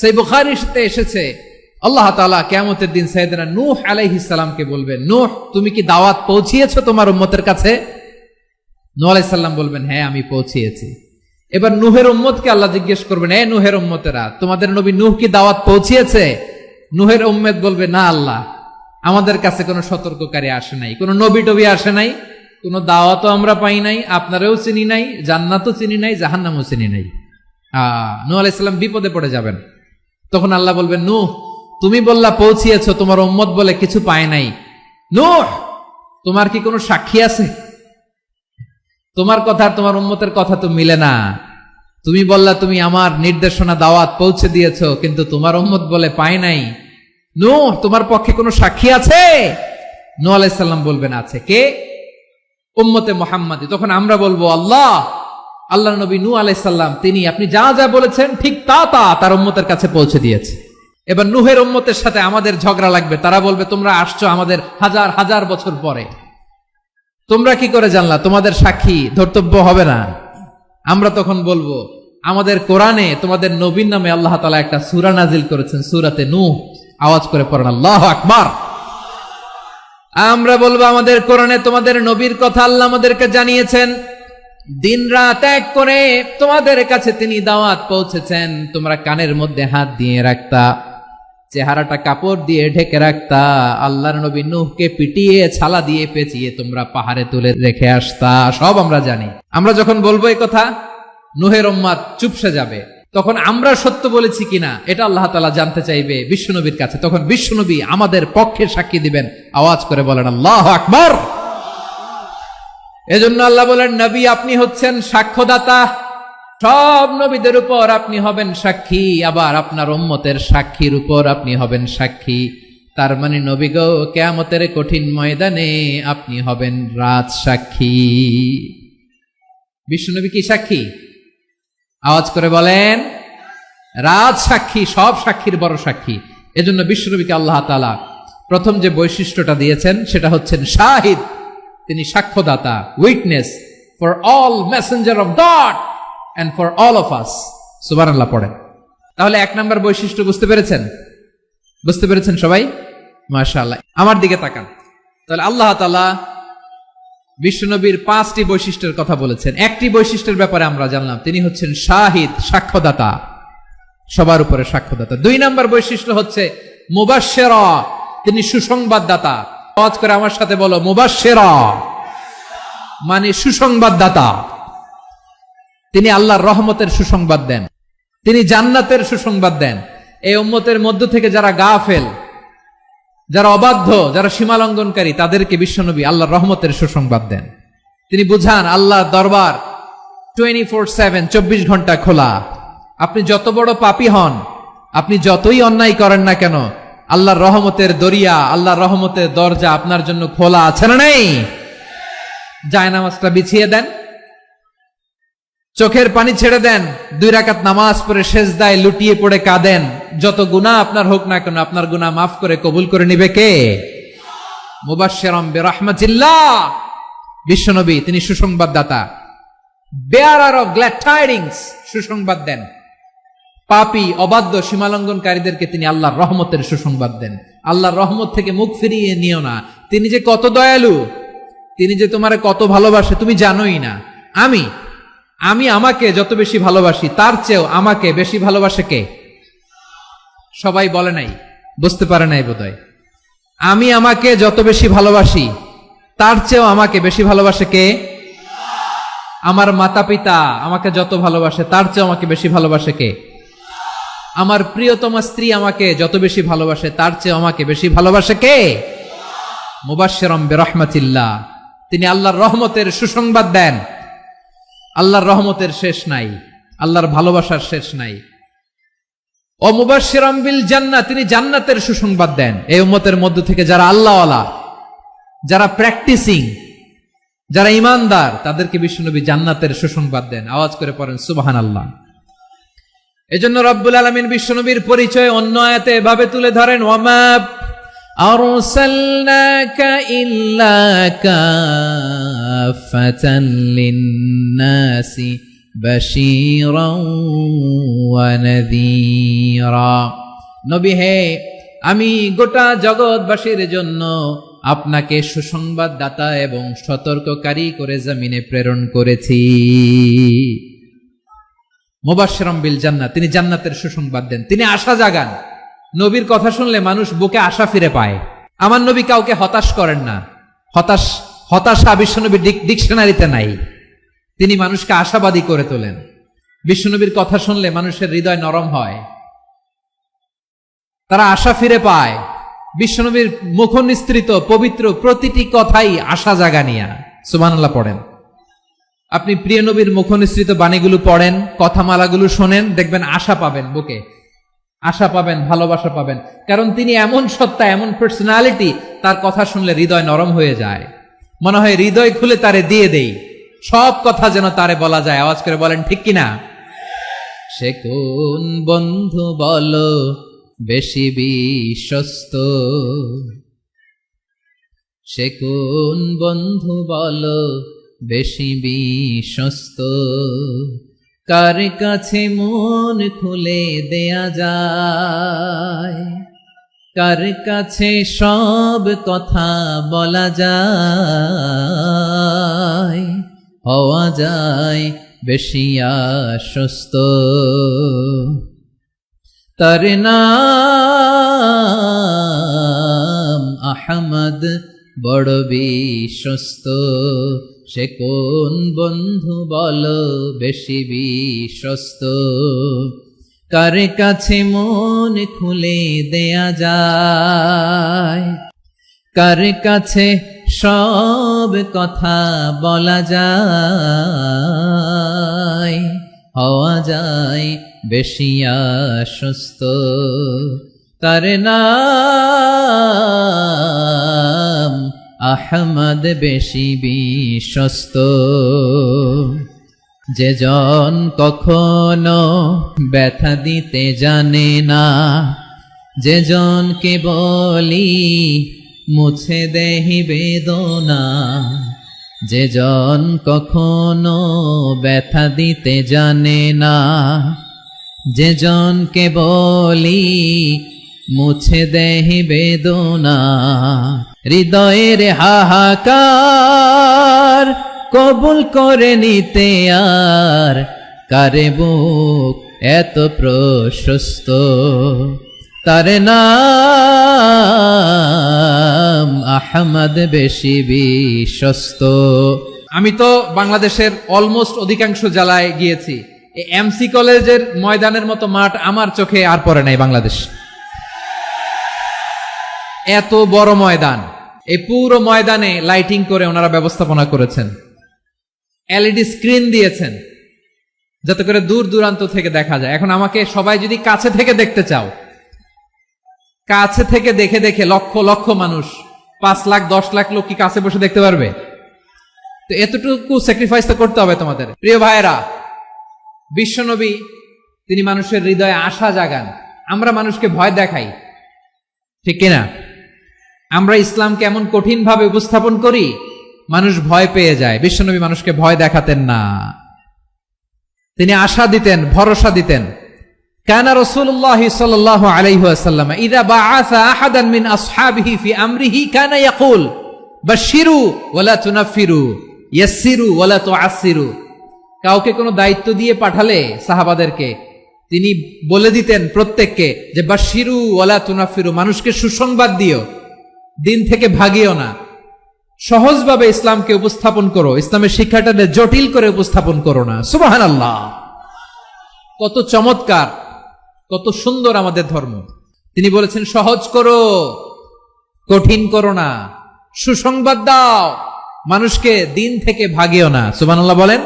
সেই বুখারীতে এসেছে আল্লাহ তাআলা কিয়ামতের দিন সাইয়েদনা নূহ আলাইহিস সালামকে বলবেন, নূহ তুমি কি দাওয়াত পৌঁছিয়েছো তোমার উম্মতের কাছে? নূহ আলাইহিস সালাম বলবেন, হ্যাঁ আমি পৌঁছিয়েছি। এবার নূহের উম্মতকে আল্লাহ জিজ্ঞেস করবেন, এ নূহের উম্মতেরা, তোমাদের নবী নূহ কি দাওয়াত পৌঁছিয়েছে? নূহের উম্মত বলবে, না আল্লাহ, আমাদের কাছে কোনো সতর্ককারী আসে নাই, কোনো নবী টবি আসে নাই, কোনো দাওয়াতও আমরা পাই নাই, আপনারাও চিনি নাই, জান্নাতও চিনি নাই, জাহান্নামও চিনি নাই। নূহ আলাইহিস সালাম বিপদে পড়ে যাবেন। তখন আল্লাহ বলবেন, নূহ তুমি বললা পৌঁছিয়েছো, তোমার উম্মত বলে কিছু পায় নাই। নূহ তোমার কি কোনো সাক্ষী আছে? তোমার কথা আর তোমার উম্মতের কথা তো মিলে না। তুমি বললা তুমি আমার নির্দেশনা দাওয়াত পৌঁছে দিয়েছো, কিন্তু তোমার উম্মত বলে পায় নাই। নূহ তোমার পক্ষে কোনো সাক্ষী আছে? নূহ আলাইহিস সালাম বলবেন, আছে। কে? উম্মতে মুহাম্মাদী। তখন আমরা বলবো, আল্লাহ নবী নূহ আলাইহিস সালাম তিনি আপনি যা যা বলেছেন ঠিক তা তার উম্মতের কাছে পৌঁছে দিয়েছে। এবার নূহের উম্মতের সাথে আমাদের ঝগড়া লাগবে। তারা বলবে, তোমরা আসছো আমাদের হাজার হাজার বছর পরে, তোমরা কি করে জানলা? তোমাদের সাক্ষী ধর্তব্য হবে না। আমরা তখন বলবো, আমাদের কোরআনে তোমাদের নবীর নামে আল্লাহ তাআলা একটা সূরা নাজিল করেছেন, সূরাতে নূহ। আওয়াজ করে পড়েন আল্লাহু আকবার। আমরা বলবো, আমাদের কোরআনে তোমাদের নবীর কথা আল্লাহ আমাদেরকে জানিয়েছেন, দিন রাত এক করে তোমাদের কাছে তিনি দাওয়াত পৌঁছেছেন। তোমরা কানের মধ্যে হাত দিয়ে রাখতা, চেহারাটা কাপড় দিয়ে ঢেকে রাখতা, আল্লাহর নবী নূহকে পিটিয়ে ছালা দিয়ে পেঁচিয়ে তোমরা পাহাড়ে তুলে রেখে আসতা, সব আমরা জানি। আমরা যখন বলবো এই কথা, নূহের উম্মত চুপসে যাবে। তখন আমরা সত্য বলেছি কিনা এটা আল্লাহ তাআলা জানতে চাইবে বিশ্বনবীর কাছে। তখন বিশ্বনবী আমাদের পক্ষে সাক্ষী দিবেন। আওয়াজ করে বলেন আল্লাহু আকবার। এজন্য আল্লাহ বলেন, নবী আপনি হচ্ছেন সাক্ষ্যদাতা, সব নবীদের উপর আপনি হবেন সাক্ষী, আবার আপনার উম্মতের সাক্ষীর উপর আপনি হবেন সাক্ষী। তার মানে নবী গো, কিয়ামতের কঠিন ময়দানে আপনি হবেন রাজ সাক্ষী। বিশ্বনবী কি সাক্ষী? আওয়াজ করে বলেন, রাজ সাক্ষী, সব সাক্ষীর বড় সাক্ষী। এজন্য বিশ্বনবীকে আল্লাহ তাআলা প্রথম যে বৈশিষ্ট্যটা দিয়েছেন সেটা হচ্ছেন শাহিদ। তিনি সাক্ষ্যদাতা, witness for all messenger of God and for all of us. সুবহানাল্লাহ পড়েন। তাহলে এক নাম্বার বৈশিষ্ট্য বুঝতে পেরেছেন? বুঝতে পেরেছেন সবাই? মাশাআল্লাহ। আমার দিকে তাকান। তাহলে আল্লাহ তাআলা বিশ্বনবীর 5টি বৈশিষ্ট্যের কথা বলেছেন। একটি বৈশিষ্ট্যের ব্যাপারে আমরা জানলাম, তিনি হচ্ছেন শাহিদ, সাক্ষ্যদাতা, সবার উপরে সাক্ষ্যদাতা। 2 নাম্বার বৈশিষ্ট্য হচ্ছে মুবাশশিরা, তিনি সুসংবাদদাতা। আওয়াজ করে আমার সাথে বলো, মুবাশশিরা মানে সুসংবাদদাতা। তিনি আল্লাহর রহমতের সুসংবাদ দেন, তিনি জান্নাতের সুসংবাদ দেন। এই উম্মতের মধ্য থেকে যারা গাফেল, যারা অবাধ্য, যারা সীমালঙ্ঘনকারী, তাদেরকে বিশ্বনবী আল্লাহর রহমতের সুসংবাদ দেন। তিনি বুঝান আল্লাহর দরবার 24/7, 24 ঘন্টা খোলা। আপনি যত বড় পাপী হন, আপনি যতই অন্যায় করেন না কেন, আল্লাহর রহমতের দরিয়া, আল্লাহর রহমতের দরজা আপনার জন্য খোলা আছে না নেই? জায়নামাজটা বিছিয়ে দেন, চোখের পানি ছেড়ে দেন, 2 রাকাত নামাজ পড়ে সেজদায় লুটিয়ে পড়ে কাঁদেন। যত গুনাহ আপনার হোক না কেন, আপনার গুনাহ মাফ করে কবুল করে নিবে কে? মুবাশশিরাম বিরাহমাতিল্লাহ। বিশ্বনবী তিনি সুসংবাদদাতা, বেয়ারার অফ গ্ল্যাড টাইডিংস, সুসংবাদ দেন। পাপী, অবাধ্য, সীমালঙ্ঘনকারীদেরকে তিনি আল্লাহর রহমতের সুসংবাদ দেন। আল্লাহর রহমত থেকে মুখ ফিরিয়ে নিও না। তিনি যে কত দয়ালু, তিনি যে তোমারে কত ভালোবাসে তুমি জানোই না। আমি আমাকে যত বেশি ভালোবাসি, তার চেয়েও আমাকে বেশি ভালোবাসে কে? সবাই বলে নাই, বুঝতে পারে নাই বোধহয়। আমি আমাকে যত বেশি ভালোবাসি, তার চেয়েও আমাকে বেশি ভালোবাসে কে? আমার মাতা পিতা আমাকে যত ভালোবাসে, তার চেয়েও আমাকে বেশি ভালোবাসে কে? আমার প্রিয়তমা স্ত্রী আমাকে যত বেশি ভালোবাসে, তার চেয়েও আমাকে বেশি ভালোবাসে কে? মুবাশশিরাম বিরাহমাতিল্লাহ, তিনি আল্লাহর রহমতের সুসংবাদ দেন। আল্লাহর রহমতের শেষ নাই, আল্লাহর ভালোবাসার শেষ নাই। ও মুবাশশিরাম বিল জান্নাহ, তিনি জান্নাতের সুসংবাদ দেন। এই উম্মতের মধ্য থেকে যারা আল্লাহওয়ালা, যারা প্র্যাকটিসিং, যারা ঈমানদার, তাদেরকে বিশ্বনবী জান্নাতের সুসংবাদ দেন। আওয়াজ করে পড়েন সুবহানাল্লাহ। এজন্য রব্বুল আলামিন বিশ্বনবীর পরিচয় অন্য আয়াতে এভাবে তুলে ধরেন, ওয়ামা আরসালনাকা ইল্লা কাফাতান লিন্নাসি বাশীরা ওয়া নাযীরা। নবী হে, আমি গোটা জগৎবাসীর জন্য আপনাকে সুসংবাদদাতা এবং সতর্ককারী করে জমিনে প্রেরণ করেছি। মুবাশশিরাম বিল জান্নাহ, তিনি জান্নাতের সুসংবাদ দেন, তিনি আশা জাগান। নবীর কথা শুনলে মানুষ বুকে আশা ফিরে পায়। আমার নবী কাউকে হতাশ করেন না। হতাশা বিশ্বনবীর ডিকশনারিতে নাই। তিনি মানুষকে আশাবাদী করে তোলেন। বিশ্বনবীর কথা শুনলে মানুষের হৃদয় নরম হয়, তারা আশা ফিরে পায়। বিশ্বনবীর মুখ নিঃসৃত পবিত্র প্রতিটি কথাই আশা জাগানিয়া। সুবহানাল্লাহ পড়েন। আপনি প্রিয় নবীর মুখ নিঃসৃত বাণীগুলো পড়েন, কথামালাগুলো শোনেন, দেখবেন আশা পাবেন, বুকে আশা পাবেন, ভালোবাসা পাবেন। কারণ তিনি এমন সত্তা, এমন পার্সোনালিটি, তার কথা শুনলে হৃদয় নরম হয়ে যায়। মনে হয় হৃদয় খুলে তারে দিয়ে দেই, সব কথা যেন তারে বলা যায়। আওয়াজ করে বলেন ঠিক কিনা? সে কোন বন্ধু বলো বেশি বিশ্বস্ত, সে কোন বন্ধু বলো বেশি বিশ্বস্ত, কার কাছে মন খুলে দেয়া যায়, কার কাছে সব কথা বলা যায়, হওয়া যায় বেশি আশ্বস্ত। তার নাম আহমদ, বড় বিশ্বস্ত। সে কোন বন্ধু বলো বেশি বিশ্বস্ত, কার কাছে মন খুলে দেয়া যায়, কার কাছে সব কথা বলা যায়, হওয়া যায় বেশি আশ্বস্ত। তার নাম আহমদ, বেশি বিশ্বস্ত। যে জন কখনো ব্যথা দিতে জানে না, যে জনকে বলি মুছে দেহি বেদনা, যে জন কখনো ব্যথা দিতে জানে না, যে জনকে বলি মুছে দেহি বেদনা, হৃদয়ের হাহাকার কবুল করে নিতে আর কারে বুক এত প্রশস্ত। তার নাম আহমদ, বেশি বিশ্বস্ত। আমি তো বাংলাদেশের অলমোস্ট অধিকাংশ জেলায় গিয়েছি। এমসি কলেজের ময়দানের মতো মাঠ আমার চোখে আর পড়ে নাই বাংলাদেশ। এত বড় ময়দান, এই পুরো ময়দানে লাইটিং করে ওনারা ব্যবস্থাপনা করেছেন, এলইডি স্ক্রিন দিয়েছেন যাতে করে দূর দূরান্ত থেকে দেখা যায়। এখন আমাকে সবাই যদি কাছে থেকে দেখতে চাও, কাছে থেকে দেখে দেখে লক্ষ লক্ষ মানুষ, 5 লাখ 10 লাখ লোক কি কাছে বসে দেখতে পারবে? তো এতটুকু স্যাক্রিফাইস তো করতে হবে তোমাদের। প্রিয় ভাইয়েরা, বিশ্বনবী তিনি মানুষের হৃদয়ে আশা জাগান। আমরা মানুষকে ভয় দেখাই, ঠিক কিনা? আমরা ইসলামকে এমন কঠিন ভাবে উপস্থাপন করি, মানুষ ভয় পেয়ে যায়। বিশ্বনবী মানুষকে ভয় দেখাতেন না, তিনি আশা দিতেন, ভরসা দিতেন। কানা রাসূলুল্লাহ সাল্লাল্লাহু আলাইহি ওয়াসাল্লাম ইযা বাআসা আহাদান মিন আসহাবিহি ফি আমরিহি কানা ইয়াকুল বাশশিরু ওয়ালা তুনাফিরু, ইয়াসসিরু ওয়ালা তুআসসিরু। কাউকে কোনো দায়িত্ব দিয়ে পাঠালে সাহাবাদেরকে তিনি বলে দিতেন প্রত্যেককে যে বাশশিরু ওয়ালা তুনাফিরু, মানুষকে সুসংবাদ দিও, দিন থেকে ভাগিও না। সহজভাবে ইসলামকে উপস্থাপন করো, ইসলামের শিক্ষাটাকে জটিল করে উপস্থাপন করো না। সুবহানাল্লাহ, কত চমৎকার, কত সুন্দর আমাদের ধর্ম। তিনি বলেছেন সহজ করো, কঠিন করো না, সুসংবাদ দাও, মানুষকে দিন থেকে ভাগিও না। সুবহানাল্লাহ বলেন।